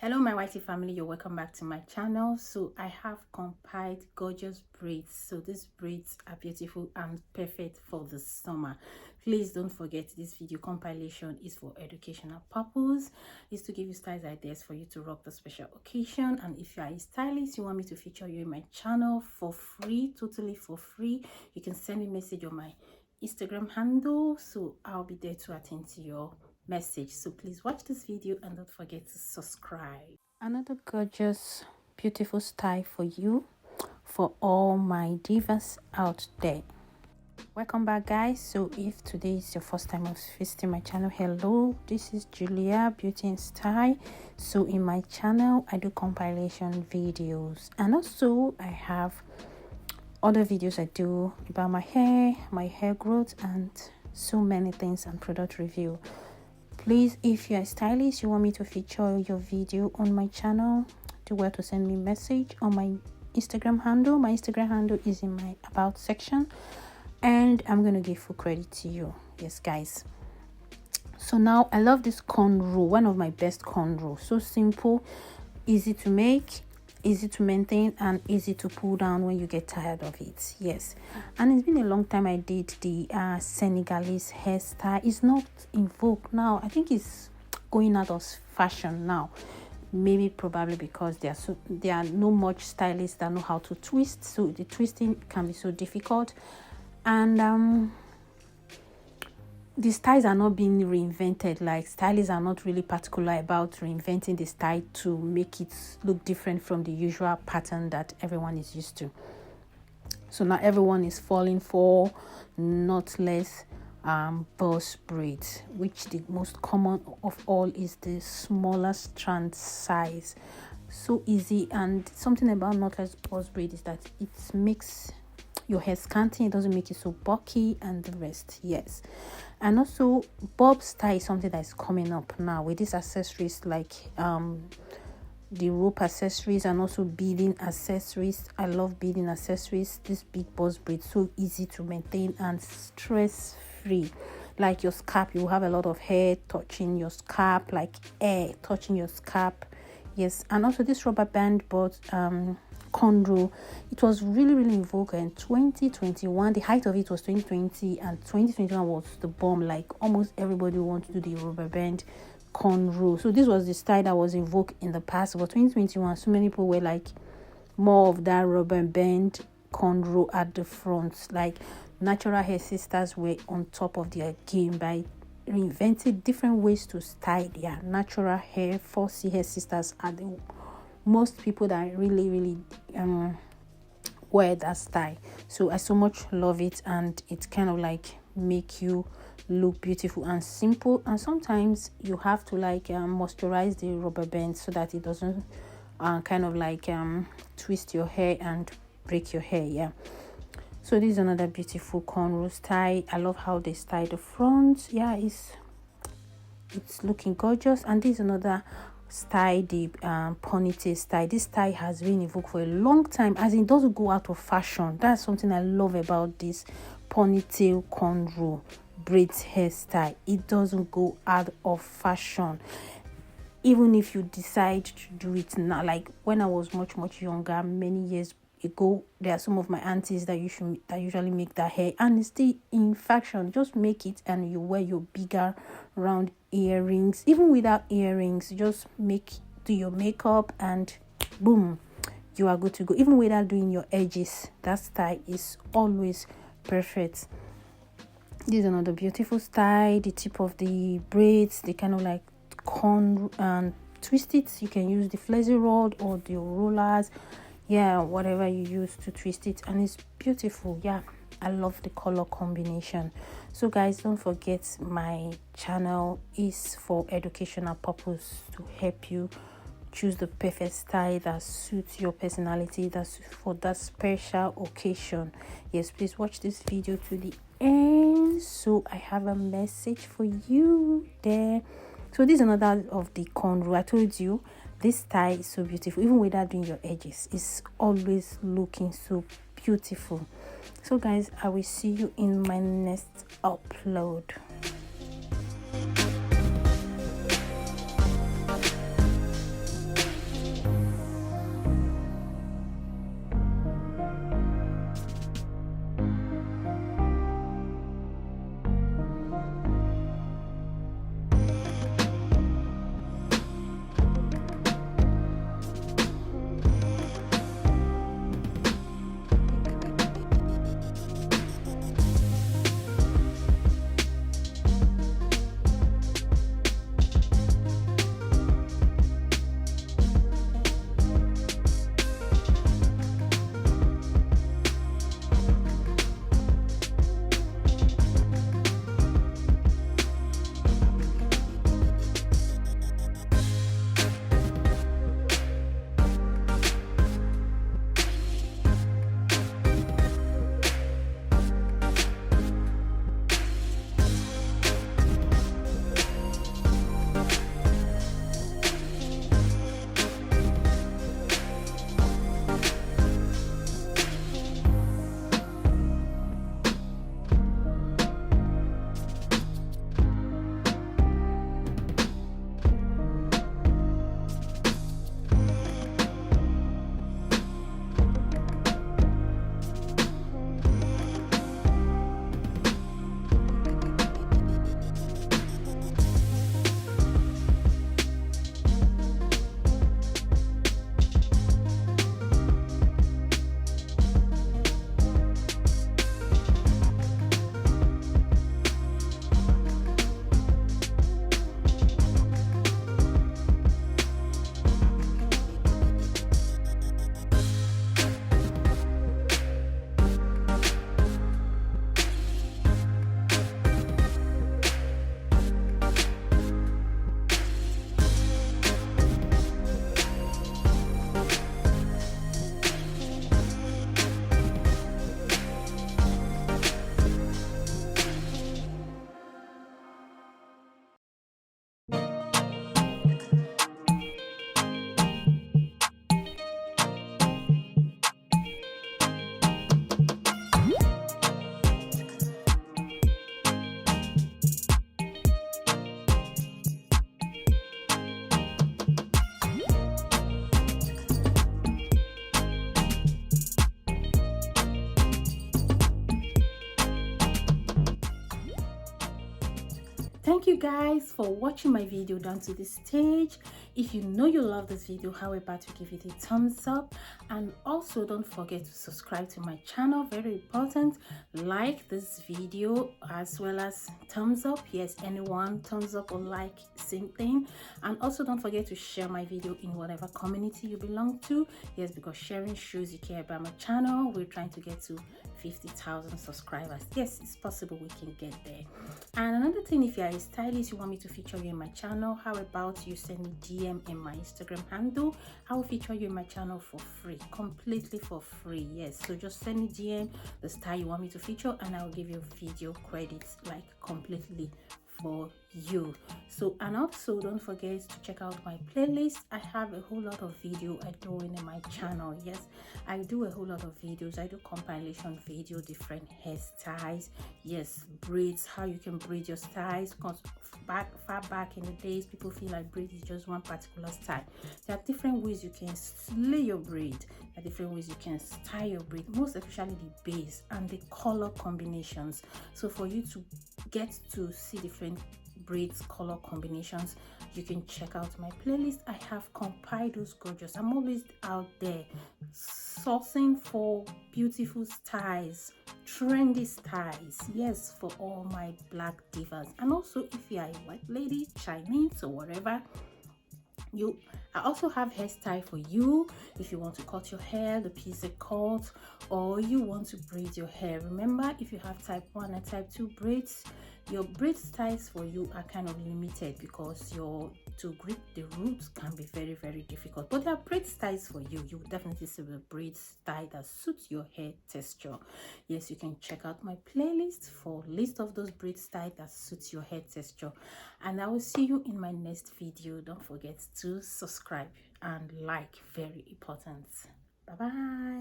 Hello my YT family, you're welcome back to my channel. So I have compiled gorgeous braids. So these braids are beautiful and perfect for the summer. Please don't forget, this video compilation is for educational purpose. It's to give you styles ideas for you to rock the special occasion. And if you are a stylist, you want me to feature you in my channel for free, totally for free, you can send me a message on my Instagram handle, so I'll be there to attend to your message. So please watch this video and don't forget to subscribe. Another gorgeous, beautiful style for you, for all my divas out there. Welcome back guys. So if today is your first time of visiting my channel, hello, this is Julia Beauty and Style. So in my channel I do compilation videos, and also I have other videos I do about my hair growth, and so many things, and product review. Please, if you're a stylist, you want me to feature your video on my channel, do well to send me a message on my Instagram handle. My Instagram handle is in my about section, and I'm gonna give full credit to you. Yes guys. So now I love this cornrow, one of my best cornrow. So simple, easy to make, easy to maintain, and easy to pull down when you get tired of it. Yes, and it's been a long time I did the Senegalese hairstyle. It's not in vogue now. I think it's going out of fashion now, maybe probably because there are no much stylists that know how to twist, so the twisting can be so difficult, and the styles are not being reinvented. Like, stylists are not really particular about reinventing the style to make it look different from the usual pattern that everyone is used to. So now everyone is falling for knotless boss braids, which the most common of all is the smaller strand size. So easy, and something about knotless boss braid is that it makes your hair scanty, it doesn't make it so bulky and the rest. Yes, and also bob style is something that is coming up now with these accessories, like the rope accessories and also beading accessories. I love beading accessories. This big boss braid, so easy to maintain and stress free. Like your scalp, you have a lot of hair touching your scalp, like air touching your scalp. Yes, and also this rubber band, but Cornrow, it was really in vogue in 2021. The height of it was 2020, and 2021 was the bomb. Like, almost everybody wanted to do the rubber band cornrow. So this was the style that was in vogue in the past, but 2021, so many people were like more of that rubber band cornrow at the front. Like, natural hair sisters were on top of their game by reinventing different ways to style their natural hair. 4C hair sisters are the most people that really wear that style. So I so much love it, and it's kind of like make you look beautiful and simple. And sometimes you have to like moisturize the rubber band so that it doesn't kind of like twist your hair and break your hair. Yeah, so this is another beautiful cornrow style. I love how they style the front. Yeah, it's looking gorgeous. And this is another style, the ponytail style. This style has been in vogue for a long time, as it doesn't go out of fashion. That's something I love about this ponytail cornrow braids hairstyle. It doesn't go out of fashion, even if you decide to do it now. Like, when I was much younger, many years ago, there are some of my aunties that usually make that hair, and it's still in fashion. Just make it and you wear your bigger round earrings. Even without earrings, just do your makeup and boom, you are good to go. Even without doing your edges, that style is always perfect. This is another beautiful style. The tip of the braids, they kind of like corn and twist it. You can use the flexi rod or the rollers, yeah, whatever you use to twist it, and it's beautiful. Yeah, I love the color combination. So guys, don't forget, my channel is for educational purpose, to help you choose the perfect style that suits your personality, that's for that special occasion. Yes, please watch this video to the end. So I have a message for you there. So this is another of the cornrow. I told you this style is so beautiful. Even without doing your edges, it's always looking so beautiful. So guys, I will see you in my next upload. Thank you guys for watching my video down to this stage. If you know you love this video, how about to give it a thumbs up, and also don't forget to subscribe to my channel, very important. Like this video as well as thumbs up. Yes, anyone, thumbs up or like, same thing. And also don't forget to share my video in whatever community you belong to. Yes, because sharing shows you care about my channel. We're trying to get to 50,000 subscribers. Yes, it's possible we can get there. And another thing, if you are a stylist, you want me to feature you in my channel, how about you send me DM in my Instagram handle? I will feature you in my channel for free, completely for free. Yes, so just send me DM the style you want me to feature, and I'll give you video credits, like completely for you. So, and also don't forget to check out my playlist. I have a whole lot of video I doing in my channel. Yes, I do a whole lot of videos. I do compilation video, different hairstyles, yes, braids, how you can braid your styles, because far back in the days people feel like braid is just one particular style. There are different ways you can slay your braid. There are different ways you can style your braid, most especially the base and the color combinations. So for you to get to see different braids color combinations, you can check out my playlist. I have compiled those gorgeous. I'm always out there sourcing for beautiful styles, trendy styles, yes, for all my black divas. And also if you are a white lady, Chinese or whatever, I also have hairstyle for you. If you want to cut your hair, the piece cut, or you want to braid your hair. Remember, if you have type 1 and type 2 braids, your braid styles for you are kind of limited because to grip the roots can be very, very difficult. But there are braid styles for you. You will definitely see the braid style that suits your hair texture. Yes, you can check out my playlist for a list of those braid styles that suits your hair texture. And I will see you in my next video. Don't forget to subscribe and like, very important. Bye bye.